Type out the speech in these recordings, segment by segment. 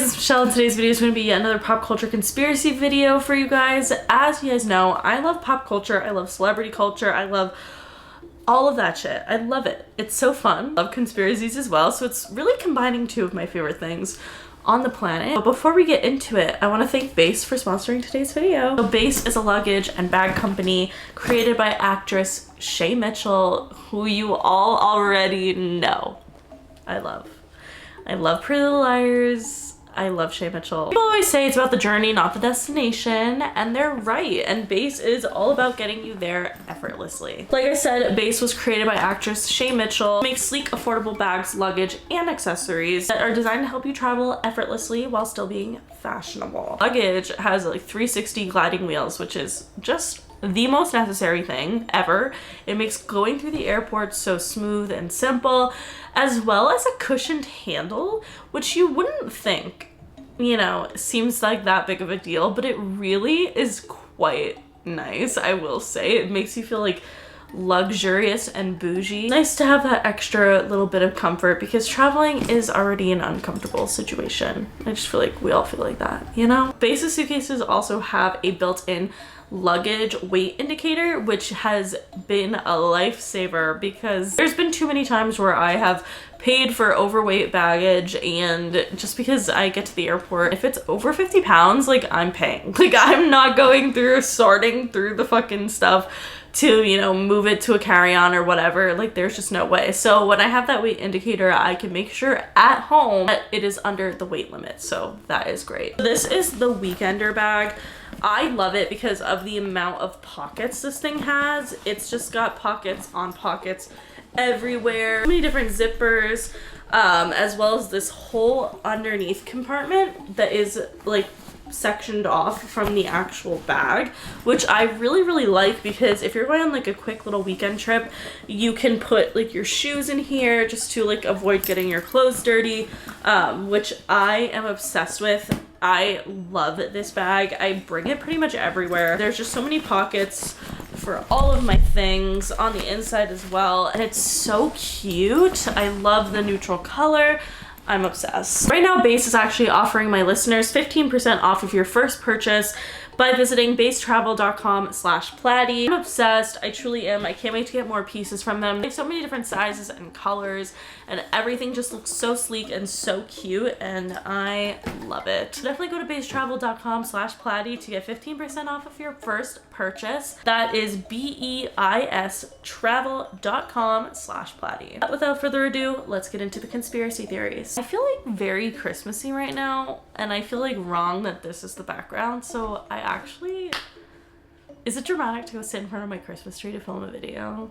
it's Michelle, and today's video is going to be yet another pop culture conspiracy video for you guys. As you guys know, I love pop culture, I love celebrity culture, I love all of that shit. I love it. It's so fun. I love conspiracies as well, so it's really combining two of my favorite things on the planet. But before we get into it, I want to thank Base for sponsoring today's video. So Base is a luggage and bag company created by actress Shay Mitchell, who you all already know. I love Pretty Little Liars. I love Shay Mitchell. People always say it's about the journey, not the destination, and they're right. And Base is all about getting you there effortlessly. Like I said, Base was created by actress Shay Mitchell. Makes sleek, affordable bags, luggage, and accessories that are designed to help you travel effortlessly while still being fashionable. Luggage has like 360 gliding wheels, which is just the most necessary thing ever. It makes going through the airport so smooth and simple, as well as a cushioned handle, which you wouldn't think, you know, seems like that big of a deal, but it really is quite nice, I will say. It makes you feel like luxurious and bougie. It's nice to have that extra little bit of comfort because traveling is already an uncomfortable situation. I just feel like we all feel like that, you know? Basic suitcases also have a built-in luggage weight indicator, which has been a lifesaver because there's been too many times where I have paid for overweight baggage, and just because I get to the airport, if it's over 50 pounds, like, I'm paying. Like, I'm not going through sorting through the fucking stuff to, you know, move it to a carry-on or whatever. Like, there's just no way. So when I have that weight indicator, I can make sure at home that it is under the weight limit. So that is great. This is the Weekender bag. I love it because of the amount of pockets this thing has. It's just got pockets on pockets everywhere. So many different zippers, as well as this whole underneath compartment that is like sectioned off from the actual bag, which I really like because if you're going on like a quick little weekend trip, you can put like your shoes in here just to like avoid getting your clothes dirty, which I am obsessed with. I love this bag. I bring it pretty much everywhere. There's just so many pockets for all of my things on the inside as well, and it's so cute. I love the neutral color. I'm obsessed. Right now, Base is actually offering my listeners 15% off of your first purchase by visiting basetravel.com/Platti. I'm obsessed. I truly am. I can't wait to get more pieces from them. They have so many different sizes and colors, and everything just looks so sleek and so cute, and I love it. Definitely go to basetravel.com/Platti to get 15% off of your first purchase. That is BEIS travel.com/Platti. Without further ado, let's get into the conspiracy theories. I feel like very Christmassy right now, and I feel like wrong that this is the background, so is it dramatic to go sit in front of my Christmas tree to film a video?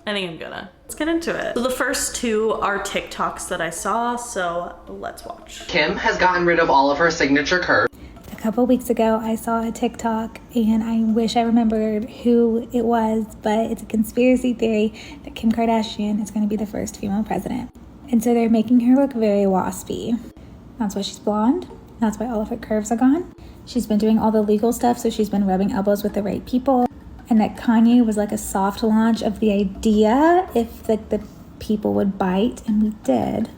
I think I'm gonna. Let's get into it. So the first two are TikToks that I saw, so let's watch. Kim has gotten rid of all of her signature curves. A couple weeks ago, I saw a TikTok, and I wish I remembered who it was, but it's a conspiracy theory that Kim Kardashian is going to be the first female president. And so they're making her look very waspy. That's why she's blonde. That's why all of her curves are gone. She's been doing all the legal stuff, so she's been rubbing elbows with the right people. And that Kanye was like a soft launch of the idea if like the people would bite, and we did.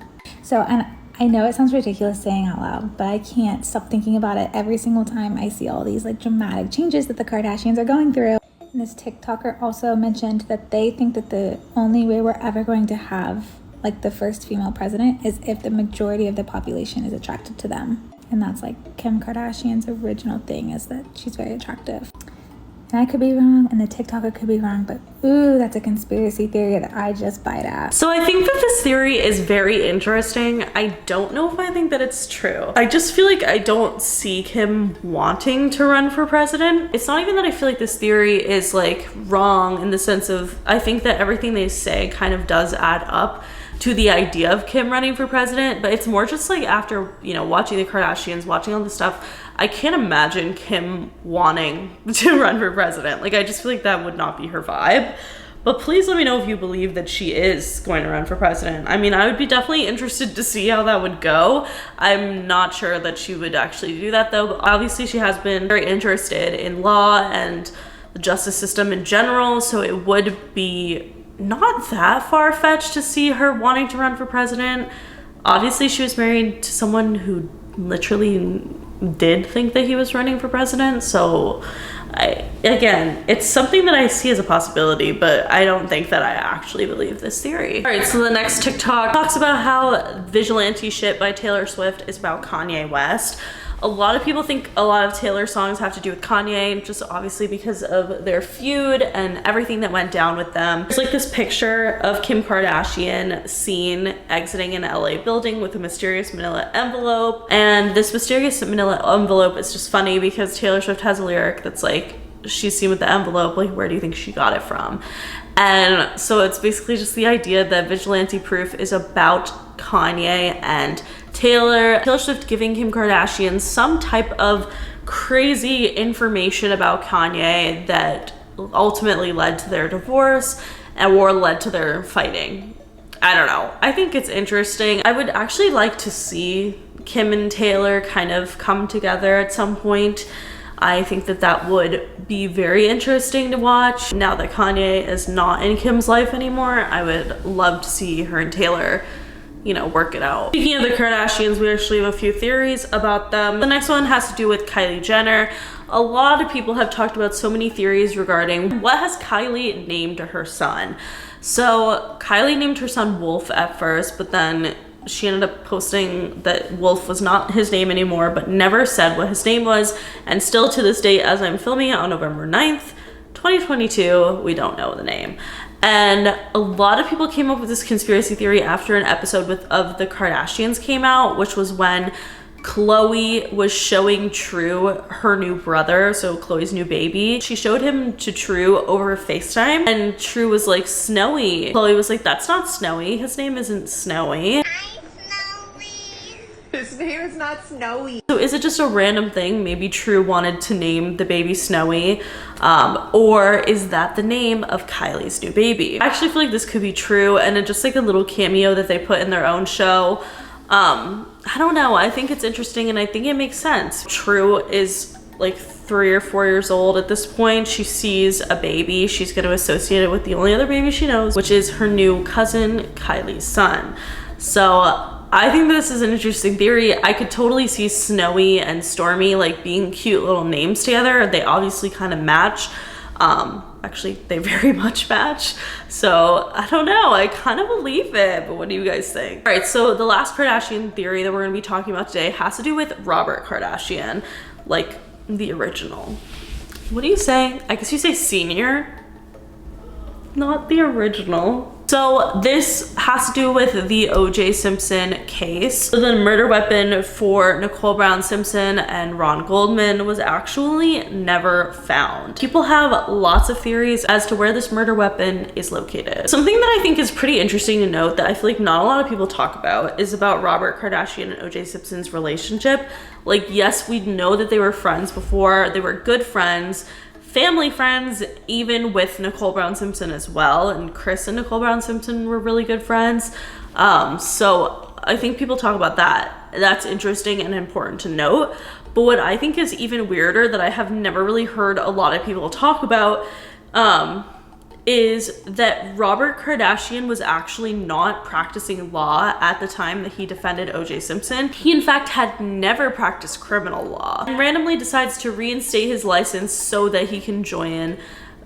So, and I know it sounds ridiculous saying out loud, but I can't stop thinking about it every single time I see all these like dramatic changes that the Kardashians are going through. And this TikToker also mentioned that they think that the only way we're ever going to have like the first female president is if the majority of the population is attracted to them. And that's like Kim Kardashian's original thing, is that she's very attractive. And I could be wrong, and the TikToker could be wrong, but ooh, that's a conspiracy theory that I just bite at. So I think that this theory is very interesting. I don't know if I think that it's true. I just feel like I don't see Kim wanting to run for president. It's not even that I feel like this theory is like wrong in the sense of, I think that everything they say kind of does add up to the idea of Kim running for president, but it's more just like after, you know, watching the Kardashians, watching all this stuff, I can't imagine Kim wanting to run for president. Like, I just feel like that would not be her vibe. But please let me know if you believe that she is going to run for president. I mean, I would be definitely interested to see how that would go. I'm not sure that she would actually do that though, but obviously she has been very interested in law and the justice system in general, so it would be not that far-fetched to see her wanting to run for president. Obviously she was married to someone who literally did think that he was running for president. So again, it's something that I see as a possibility, but I don't think that I actually believe this theory. All right, so the next TikTok talks about how vigilante shit by Taylor Swift is about Kanye West. A lot of people think a lot of Taylor's songs have to do with Kanye, just obviously because of their feud and everything that went down with them. There's like this picture of Kim Kardashian seen exiting an LA building with a mysterious manila envelope. And this mysterious manila envelope is just funny because Taylor Swift has a lyric that's like, she's seen with the envelope, like, where do you think she got it from? And so it's basically just the idea that vigilante proof is about Kanye and Taylor Swift giving Kim Kardashian some type of crazy information about Kanye that ultimately led to their divorce or led to their fighting. I don't know. I think it's interesting. I would actually like to see Kim and Taylor kind of come together at some point. I think that that would be very interesting to watch. Now that Kanye is not in Kim's life anymore, I would love to see her and Taylor, you know, work it out. Speaking of the Kardashians, we actually have a few theories about them. The next one has to do with Kylie Jenner. A lot of people have talked about so many theories regarding what has Kylie named her son. So Kylie named her son Wolf at first, but then she ended up posting that Wolf was not his name anymore, but never said what his name was. And still to this day, as I'm filming it on November 9th, 2022, we don't know the name. And a lot of people came up with this conspiracy theory after an episode of the Kardashians came out, which was when Khloe was showing True her new brother, so Khloe's new baby. She showed him to True over FaceTime, and True was like, Snowy. Khloe was like, that's not Snowy. His name isn't Snowy. His name is not Snowy. So is it just a random thing? Maybe True wanted to name the baby Snowy, or is that the name of Kylie's new baby? I actually feel like this could be true, and it's just like a little cameo that they put in their own show. I don't know. I think it's interesting, and I think it makes sense. True is like 3 or 4 years old at this point. She sees a baby. She's going to associate it with the only other baby she knows, which is her new cousin Kylie's son. So I think this is an interesting theory. I could totally see Snowy and Stormy like being cute little names together. They obviously kind of match. Actually, they very much match. So I don't know. I kind of believe it, but what do you guys think? All right, so the last Kardashian theory that we're going to be talking about today has to do with Robert Kardashian, like the original. What do you say? I guess you say senior, not the original. So this has to do with the O.J. Simpson case. So the murder weapon for Nicole Brown Simpson and Ron Goldman was actually never found. People have lots of theories as to where this murder weapon is located. Something that I think is pretty interesting to note that I feel like not a lot of people talk about is about Robert Kardashian and O.J. Simpson's relationship. Like, yes, we know that they were friends before. They were good friends, family friends, even with Nicole Brown Simpson as well. And Chris and Nicole Brown Simpson were really good friends. So I think people talk about that. That's interesting and important to note. But what I think is even weirder that I have never really heard a lot of people talk about is that Robert Kardashian was actually not practicing law at the time that he defended O.J. Simpson. He in fact had never practiced criminal law and randomly decides to reinstate his license so that he can join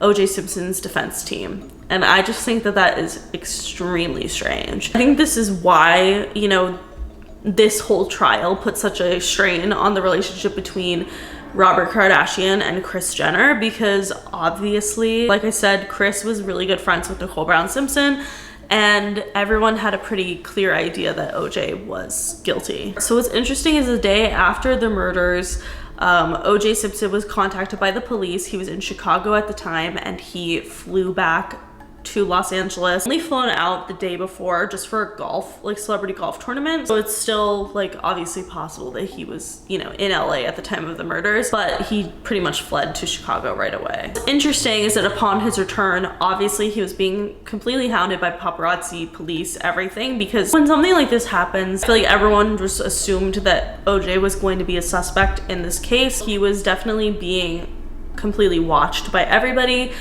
O.J. Simpson's defense team. And I just think that that is extremely strange. I think this is why, you know, this whole trial put such a strain on the relationship between Robert Kardashian and Kris Jenner, because obviously, like I said, Kris was really good friends with Nicole Brown Simpson, and everyone had a pretty clear idea that OJ was guilty. So what's interesting is the day after the murders, OJ Simpson was contacted by the police. He was in Chicago at the time, and he flew back to Los Angeles. Only flown out the day before just for a golf, like celebrity golf tournament. So it's still like obviously possible that he was, you know, in LA at the time of the murders, but he pretty much fled to Chicago right away. What's interesting is that upon his return, obviously he was being completely hounded by paparazzi, police, everything, because when something like this happens, I feel like everyone just assumed that OJ was going to be a suspect in this case. He was definitely being completely watched by everybody.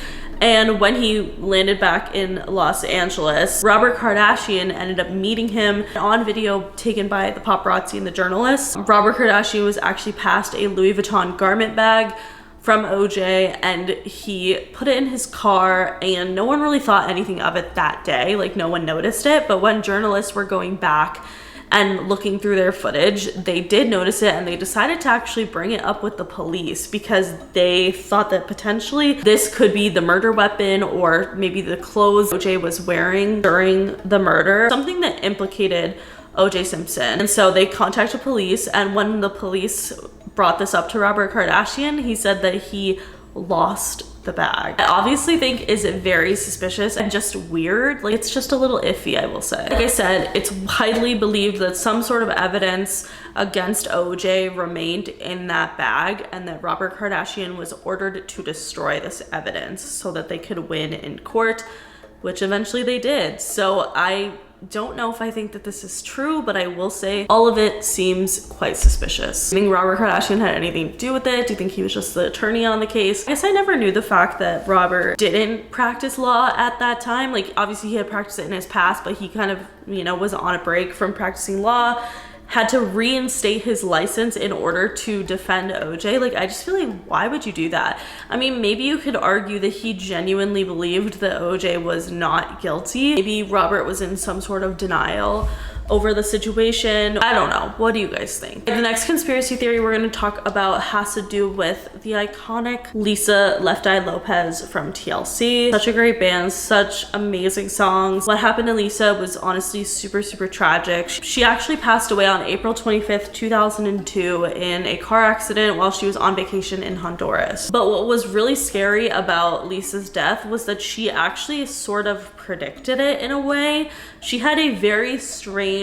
And when he landed back in Los Angeles, Robert Kardashian ended up meeting him. On video taken by the paparazzi and the journalists, Robert Kardashian was actually passed a Louis Vuitton garment bag from OJ, and he put it in his car, and no one really thought anything of it that day. Like, no one noticed it. But when journalists were going back and looking through their footage, they did notice it, and they decided to actually bring it up with the police because they thought that potentially this could be the murder weapon, or maybe the clothes OJ was wearing during the murder, something that implicated OJ Simpson. And so they contacted police, and when the police brought this up to Robert Kardashian, he said that he lost the bag. I obviously think is very suspicious and just weird. Like, it's just a little iffy, I will say. Like I said, it's widely believed that some sort of evidence against OJ remained in that bag, and that Robert Kardashian was ordered to destroy this evidence so that they could win in court, which eventually they did. So I don't know if I think that this is true, but I will say all of it seems quite suspicious. Do you think Robert Kardashian had anything to do with it? Do you think he was just the attorney on the case? I guess I never knew the fact that Robert didn't practice law at that time. Like, obviously he had practiced it in his past, but he kind of, you know, was on a break from practicing law, had to reinstate his license in order to defend OJ. Like, I just feel like, why would you do that? I mean, maybe you could argue that he genuinely believed that OJ was not guilty. Maybe Robert was in some sort of denial over the situation. I don't know. What do you guys think? The next conspiracy theory we're going to talk about has to do with the iconic Lisa Left Eye Lopes from TLC. Such a great band, such amazing songs. What happened to Lisa was honestly super, super tragic. She actually passed away on April 25th, 2002 in a car accident while she was on vacation in Honduras. But what was really scary about Lisa's death was that she actually sort of predicted it in a way. She had a very strange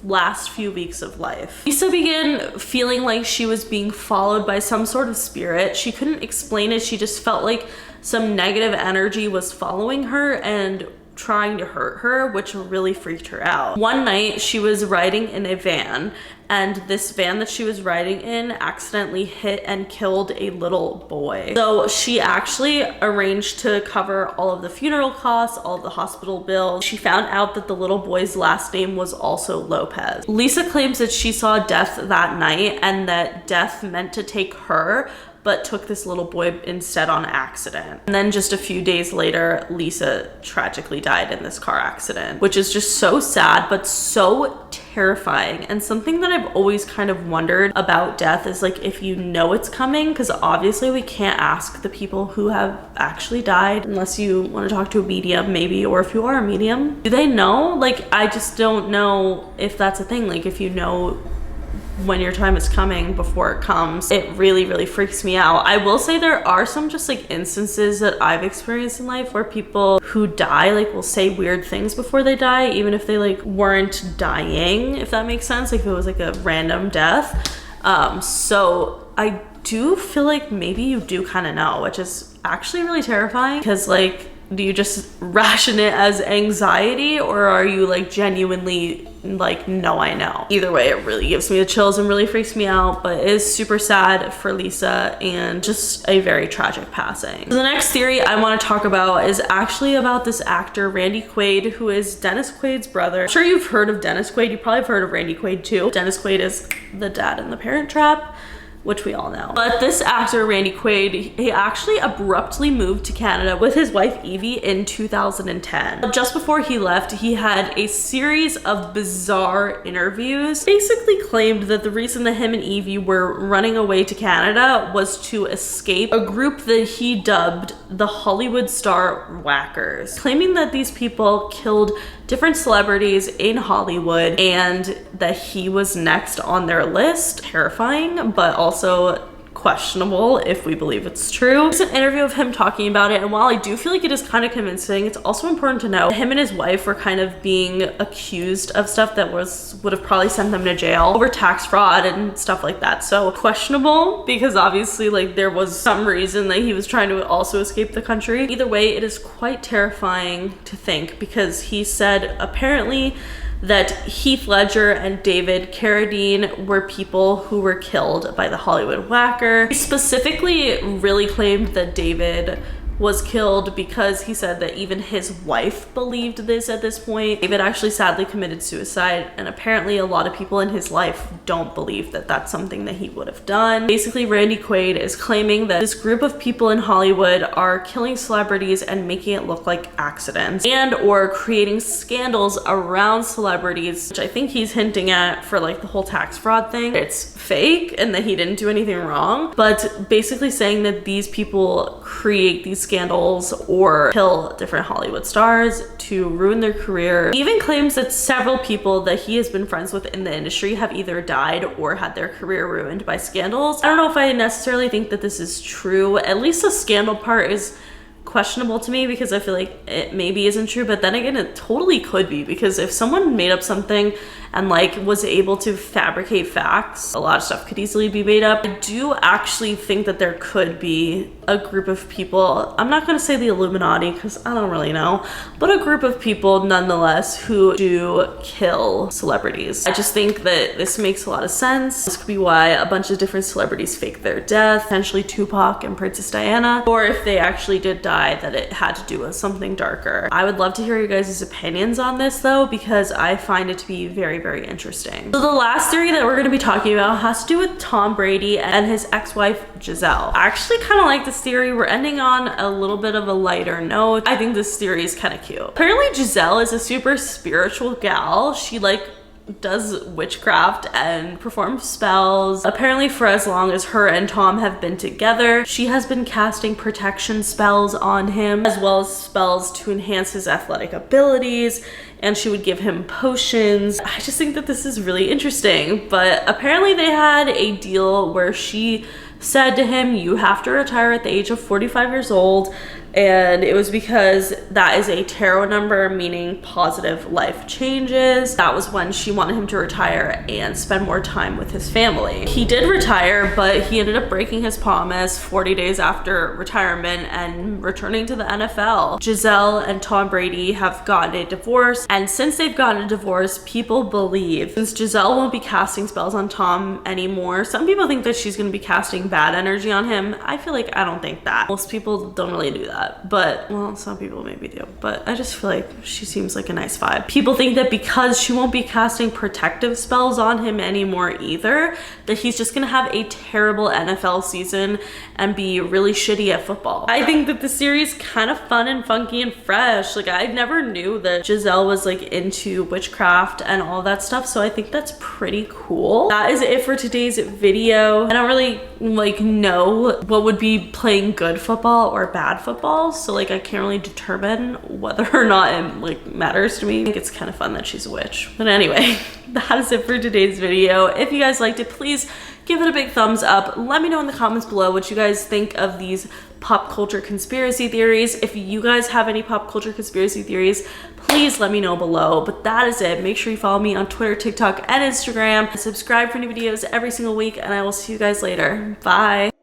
last few weeks of life. Lisa began feeling like she was being followed by some sort of spirit. She couldn't explain it. She just felt like some negative energy was following her and trying to hurt her, which really freaked her out. One night she was riding in a van, and this van that she was riding in accidentally hit and killed a little boy. So she actually arranged to cover all of the funeral costs, all of the hospital bills. She found out that the little boy's last name was also Lopes. Lisa claims that she saw death that night, and that death meant to take her, but took this little boy instead on accident. And then just a few days later, Lisa tragically died in this car accident, which is just so sad, but so terrifying. And something that I've always kind of wondered about death is, like, if you know it's coming, because obviously we can't ask the people who have actually died, unless you want to talk to a medium maybe, or if you are a medium. Do they know? Like, I just don't know if that's a thing. Like, if you know when your time is coming before it comes, it really, really freaks me out. I will say there are some just like instances that I've experienced in life where people who die like will say weird things before they die, even if they like weren't dying, if that makes sense. Like if it was like a random death. So I do feel like maybe you do kind of know, which is actually really terrifying, because like, do you just ration it as anxiety, or are you like genuinely like, no, I know? Either way, it really gives me the chills and really freaks me out, but it is super sad for Lisa and just a very tragic passing. So the next theory I want to talk about is actually about this actor Randy Quaid, who is Dennis Quaid's brother. I'm sure you've heard of Dennis Quaid. You probably have heard of Randy Quaid too. Dennis Quaid is the dad in The Parent Trap, which we all know. But this actor, Randy Quaid, he actually abruptly moved to Canada with his wife, Evie, in 2010. Just before he left, he had a series of bizarre interviews. Basically claimed that the reason that him and Evie were running away to Canada was to escape a group that he dubbed the Hollywood Star Whackers, claiming that these people killed different celebrities in Hollywood and that he was next on their list. Terrifying, but also questionable if we believe it's true. There's an interview of him talking about it, and while I do feel like it is kind of convincing, it's also important to know him and his wife were kind of being accused of stuff that would have probably sent them to jail over tax fraud and stuff like that. So questionable, because obviously like there was some reason that he was trying to also escape the country. Either way, it is quite terrifying to think, because he said apparently that Heath Ledger and David Carradine were people who were killed by the Hollywood Whacker. He specifically really claimed that David was killed because he said that even his wife believed this at this point. David actually sadly committed suicide, and apparently a lot of people in his life don't believe that that's something that he would have done. Basically, Randy Quaid is claiming that this group of people in Hollywood are killing celebrities and making it look like accidents, and or creating scandals around celebrities, which I think he's hinting at for like the whole tax fraud thing. It's fake and that he didn't do anything wrong, but basically saying that these people create these scandals or kill different Hollywood stars to ruin their career. He even claims that several people that he has been friends with in the industry have either died or had their career ruined by scandals. I don't know if I necessarily think that this is true. At least the scandal part is questionable to me because I feel like it maybe isn't true, but then again it totally could be, because if someone made up something and like was able to fabricate facts, a lot of stuff could easily be made up. I do actually think that there could be a group of people, I'm not going to say the Illuminati because I don't really know, but a group of people nonetheless who do kill celebrities. I just think that this makes a lot of sense. This could be why a bunch of different celebrities fake their death, potentially Tupac and Princess Diana, or if they actually did die, that it had to do with something darker. I would love to hear you guys' opinions on this though, because I find it to be very, very interesting. So the last theory that we're going to be talking about has to do with Tom Brady and his ex-wife Gisele. I actually kind of like this theory. We're ending on a little bit of a lighter note. I think this theory is kind of cute. Apparently Gisele is a super spiritual gal. She like does witchcraft and performs spells. Apparently for as long as her and Tom have been together, she has been casting protection spells on him, as well as spells to enhance his athletic abilities, and she would give him potions. I just think that this is really interesting, but apparently they had a deal where she said to him, you have to retire at the age of 45 years old, and it was because that is a tarot number, meaning positive life changes. That was when she wanted him to retire and spend more time with his family. He did retire, but he ended up breaking his promise 40 days after retirement and returning to the NFL. Gisele and Tom Brady have gotten a divorce, and since they've gotten a divorce, people believe, since Gisele won't be casting spells on Tom anymore, some people think that she's gonna be casting bad energy on him. I feel like I don't think that. Most people don't really do that. But, well, some people maybe do, but I just feel like she seems like a nice vibe. People think that because she won't be casting protective spells on him anymore either, that he's just gonna have a terrible NFL season and be really shitty at football. I think that the series kind of fun and funky and fresh. Like, I never knew that Gisele was like into witchcraft and all that stuff, so I think that's pretty cool. That is it for today's video. I don't really like know what would be playing good football or bad football, so like I can't really determine whether or not it like matters to me. I think it's kind of fun that she's a witch. But anyway, that is it for today's video. If you guys liked it, please give it a big thumbs up. Let me know in the comments below what you guys think of these pop culture conspiracy theories. If you guys have any pop culture conspiracy theories, please let me know below. But that is it. Make sure you follow me on Twitter, TikTok, and Instagram. Subscribe for new videos every single week, and I will see you guys later. Bye.